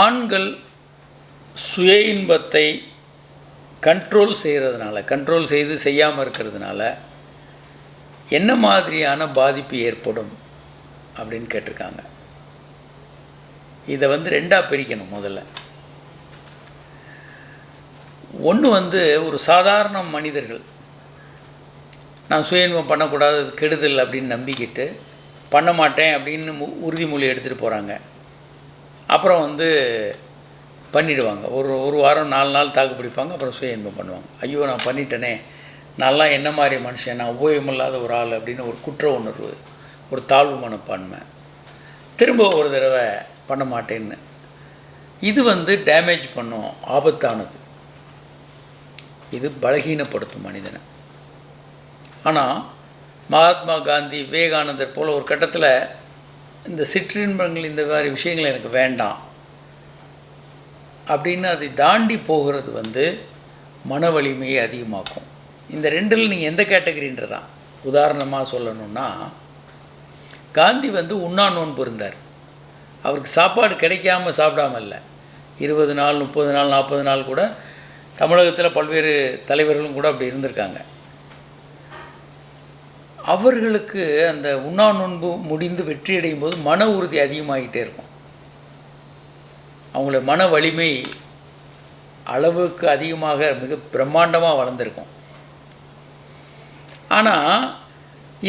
ஆண்கள் சுய இன்பத்தை கண்ட்ரோல் செய்து செய்யாமல் இருக்கிறதுனால என்ன மாதிரியான பாதிப்பு ஏற்படும் அப்படின்னு கேட்டிருக்காங்க. இதை ரெண்டாக பிரிக்கணும். முதல்ல ஒன்று ஒரு சாதாரண மனிதர்கள் நான் சுய இன்பம் பண்ணக்கூடாது, அது கெடுதல் அப்படின்னு நம்பிக்கிட்டு பண்ண மாட்டேன் அப்படின்னு உறுதிமொழி எடுத்துகிட்டு போகிறாங்க. அப்புறம் பண்ணிவிடுவாங்க. ஒரு வாரம் 4 நாள் தாக்கு பிடிப்பாங்க. அப்புறம் சுய இன்பம் பண்ணுவாங்க. ஐயோ நான் பண்ணிட்டேனே, நான்லாம் என்ன மாதிரி மனுஷன், நான் உபயோகமில்லாத ஒரு ஆள் அப்படின்னு ஒரு குற்ற உணர்வு, ஒரு தாழ்வு மனப்பான்மை, திரும்ப ஒரு தடவை பண்ண மாட்டேன்னு. இது டேமேஜ் பண்ணும், ஆபத்தானது. இது பலகீனப்படுத்தும் மனிதனை. ஆனால் மகாத்மா காந்தி, விவேகானந்தர் போல் ஒரு கட்டத்தில் இந்த சிற்றின்பங்கள், இந்த மாதிரி விஷயங்கள் எனக்கு வேண்டாம் அப்படின்னு அதை தாண்டி போகிறது மன வலிமையை அதிகமாக்கும். இந்த ரெண்டில் நீங்கள் எந்த கேட்டகரின்றதான். உதாரணமாக சொல்லணுன்னா, காந்தி உண்ணா நோன்பு இருந்தார். அவருக்கு சாப்பாடு கிடைக்காம சாப்பிடாம இல்லை. 20 நாள், 30 நாள், 40 நாள் கூட தமிழகத்தில் பல்வேறு தலைவர்களும் கூட அப்படி இருந்திருக்காங்க. அவர்களுக்கு அந்த உண்ணா நோன்பு முடிந்து வெற்றி அடையும் போது மன உறுதி அதிகமாகிட்டே இருக்கும். அவங்களுடைய மன வலிமை அளவுக்கு அதிகமாக மிக பிரம்மாண்டமாக வளர்ந்துருக்கும். ஆனால்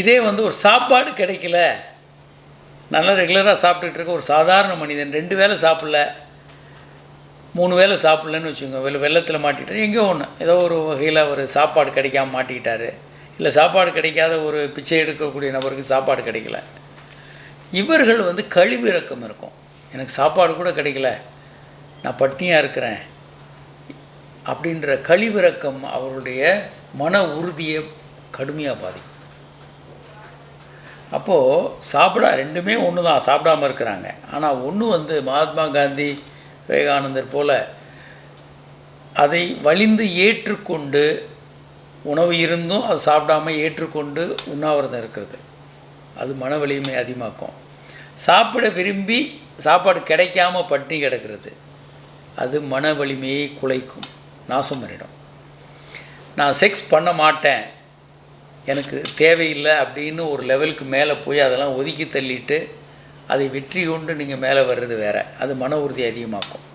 இதே ஒரு சாப்பாடு கிடைக்கல, நல்லா ரெகுலராக சாப்பிட்டுட்டு இருக்க ஒரு சாதாரண மனிதன் 2 வேளை சாப்பிடல, 3 வேளை சாப்பிட்லன்னு வச்சுக்கோங்க, வெள்ளத்தில் மாட்டிக்கிட்டார், எங்கேயோ ஒன்று ஏதோ ஒரு வகையில் ஒரு சாப்பாடு கிடைக்காம மாட்டிக்கிட்டார். இல்லை சாப்பாடு கிடைக்காத ஒரு பிச்சை எடுக்கக்கூடிய நபருக்கு சாப்பாடு கிடைக்கல. இவர்கள் கழிவிறக்கம் இருக்கும். எனக்கு சாப்பாடு கூட கிடைக்கல, நான் பட்டினியாக இருக்கிறேன் அப்படின்ற கழிவிறக்கம் அவருடைய மன உறுதியை கடுமையாக பாதிக்கும். அப்போது ரெண்டுமே ஒன்று தான், சாப்பிடாமல் இருக்கிறாங்க. ஆனால் ஒன்று மகாத்மா காந்தி, விவேகானந்தர் போல் அதை வலிந்து ஏற்றுக்கொண்டு, உணவு இருந்தும் அது சாப்பிடாமல் ஏற்றுக்கொண்டு உண்ணாவிரதம் இருக்கிறது, அது மன வலிமை அதிகமாக்கும். சாப்பிட விரும்பி சாப்பாடு கிடைக்காம பட்டினி கிடக்கிறது, அது மன வலிமையை குலைக்கும், நாசம் பண்ணிடும். நான் செக்ஸ் பண்ண மாட்டேன், எனக்கு தேவையில்லை அப்படின்னு ஒரு லெவலுக்கு மேலே போய் அதெல்லாம் ஒதுக்கி தள்ளிட்டு அதை வெற்றி கொண்டு நீங்கள் மேலே வர்றது வேறு, அது மன உறுதி அதிகமாக்கும்.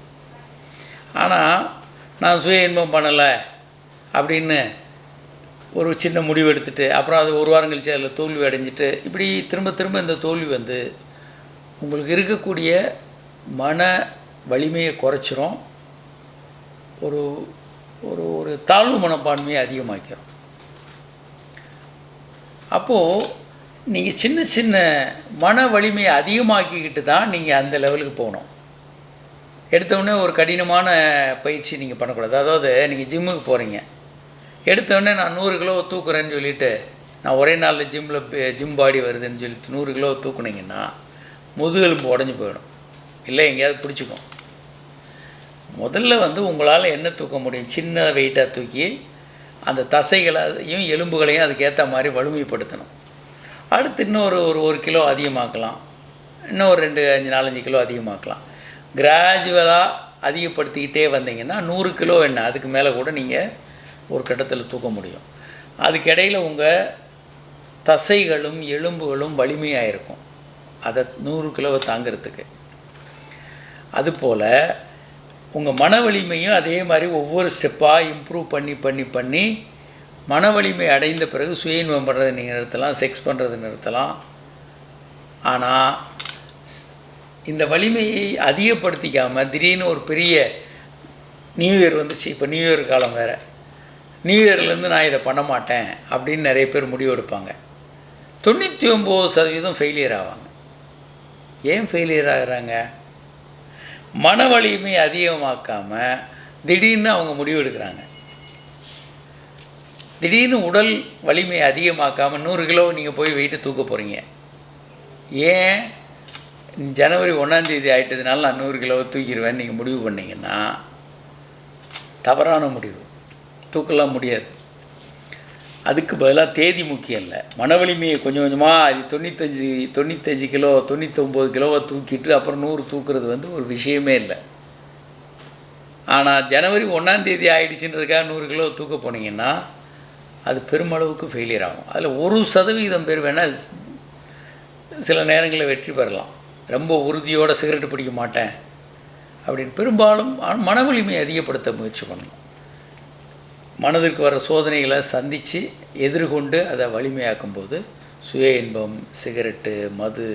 ஆனால் நான் சுய இன்பம் பண்ணலை அப்படின்னு ஒரு சின்ன முடிவு எடுத்துகிட்டு அப்புறம் அது ஒரு வாரம் கழிச்சு அதில் தோல்வி அடைஞ்சிட்டு இப்படி திரும்ப திரும்ப இந்த தோல்வி உங்களுக்கு இருக்கக்கூடிய மன வலிமையை குறைச்சிரும், ஒரு ஒரு ஒரு தாழ்வு மனப்பான்மையை அதிகமாக்கிறோம். அப்போது நீங்கள் சின்ன சின்ன மன வலிமையை அதிகமாக்கிக்கிட்டு தான் நீங்கள் அந்த லெவலுக்கு போகணும். எடுத்தவுடனே ஒரு கடினமான பயிற்சி நீங்கள் பண்ணக்கூடாது. அதாவது நீங்கள் ஜிம்முக்கு போகிறீங்க, எடுத்தோடனே நான் 100 கிலோ தூக்குறேன்னு சொல்லிவிட்டு நான் ஒரே நாளில் ஜிம் பாடி வருதுன்னு சொல்லிட்டு 100 கிலோ தூக்குனீங்கன்னா முதுகெலும்பு உடஞ்சி போயிடும், இல்லை எங்கேயாவது பிடிச்சிக்கும். முதல்ல உங்களால் என்ன தூக்க முடியும், சின்ன வெயிட்டாக தூக்கி அந்த தசைகளையும் எலும்புகளையும் அதுக்கேற்ற மாதிரி வலிமைப்படுத்தணும். அடுத்து இன்னொரு 1 கிலோ அதிகமாக்கலாம், இன்னும் ஒரு 4-5 கிலோ அதிகமாக்கலாம். கிராஜுவலாக அதிகப்படுத்திக்கிட்டே வந்தீங்கன்னா 100 கிலோ என்ன அதுக்கு மேலே கூட நீங்கள் ஒரு கட்டத்தில் தூக்க முடியும். அதுக்கிடையில் உங்கள் தசைகளும் எலும்புகளும் வலிமையாக இருக்கும் அதை 100 கிலோவை தாங்கிறதுக்கு. அதுபோல் உங்கள் மன வலிமையும் அதே மாதிரி ஒவ்வொரு ஸ்டெப்பாக இம்ப்ரூவ் பண்ணி மன வலிமை அடைந்த பிறகு சுய இன்பம் பண்ணுறதை நீங்கள் நிறுத்தலாம், செக்ஸ் பண்ணுறதை நிறுத்தலாம். ஆனால் இந்த வலிமையை அதிகப்படுத்திக்காமல் திடீர்னு ஒரு பெரிய நியூ இயர் வந்துச்சு, இப்போ நியூ இயர் காலம் வேறு, நியூ இயர்லேருந்து நான் இதை பண்ண மாட்டேன் அப்படின்னு நிறைய பேர் முடிவு எடுப்பாங்க. 99% ஃபெயிலியர் ஆவாங்க. ஏன் ஃபெயிலியர் ஆகிறாங்க? மன வலிமை அதிகமாக்காமல் திடீர்னு அவங்க முடிவு எடுக்கிறாங்க. திடீர்னு உடல் வலிமை அதிகமாக்காமல் 100 கிலோ நீங்கள் போய் வெயிட்டு தூக்க போகிறீங்க. ஏன்? ஜனவரி 1ஆம் தேதி ஆகிட்டதுனால நான் 100 கிலோவை தூக்கிடுவேன்னு நீங்கள் முடிவு பண்ணிங்கன்னா தவறான முடிவு, தூக்கலாம் முடியாது. அதுக்கு பதிலாக தேதி முக்கியம் இல்லை. மன வலிமையை கொஞ்சம் கொஞ்சமாக அது 95 கிலோ 99 கிலோவை தூக்கிட்டு அப்புறம் 100 தூக்குறது வந்து ஒரு விஷயமே இல்லை. ஆனால் ஜனவரி 1 ஆகிடுச்சுன்றதுக்காக 100 கிலோ தூக்க போனீங்கன்னா அது பெருமளவுக்கு ஃபெயிலியர் ஆகும். அதில் 1% பேர் வேணால் சில நேரங்களில் வெற்றி பெறலாம். ரொம்ப உறுதியோடு சிகரெட்டு பிடிக்க மாட்டேன் அப்படின்னு பெரும்பாலும் மன வலிமையை அதிகப்படுத்த முயற்சி பண்ணணும். மனதிற்கு வர சோதனைகளை சந்தித்து எதிர்கொண்டு அதை வலிமையாக்கும்போது சுய இன்பம், சிகரெட்டு, மது,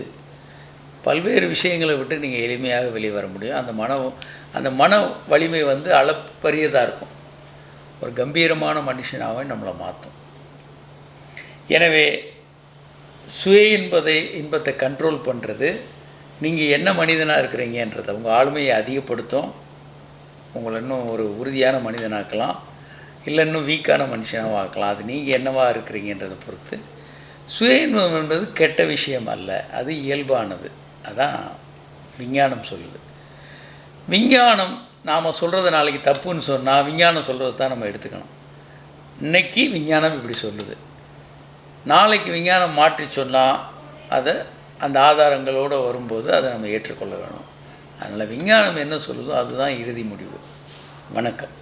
பல்வேறு விஷயங்களை விட்டு நீங்கள் எளிமையாக வெளியே வர முடியும். அந்த மன வலிமை வந்து அளப்பரியதாக இருக்கும். ஒரு கம்பீரமான மனுஷனாகவே நம்மளை மாற்றும். எனவே சுய இன்பத்தை கண்ட்ரோல் பண்ணுறது நீங்கள் என்ன மனிதனாக இருக்கிறீங்கன்றதை உங்கள் ஆளுமையை அதிகப்படுத்தும். உங்களை இன்னும் ஒரு உறுதியான மனிதனாக்கலாம், இல்லை இன்னும் வீக்கான மனுஷனாக ஆக்கலாம். அது நீங்கள் என்னவாக இருக்கிறீங்கன்றதை பொறுத்து. சுய இன்பம் என்பது கெட்ட விஷயம் அல்ல, அது இயல்பானது. அதான் விஞ்ஞானம் சொல்லுது. விஞ்ஞானம் நாம் சொல்கிறத நாளைக்கு தப்புன்னு சொன்னால் விஞ்ஞானம் சொல்கிறது தான் நம்ம எடுத்துக்கணும். இன்றைக்கி விஞ்ஞானம் இப்படி சொல்லுது, நாளைக்கு விஞ்ஞானம் மாற்றி சொன்னால் அதை அந்த ஆதாரங்களோடு வரும்போது அதை நம்ம ஏற்றுக்கொள்ள வேணும். அதனால் விஞ்ஞானம் என்ன சொல்லுதோ அதுதான் இறுதி முடிவு. வணக்கம்.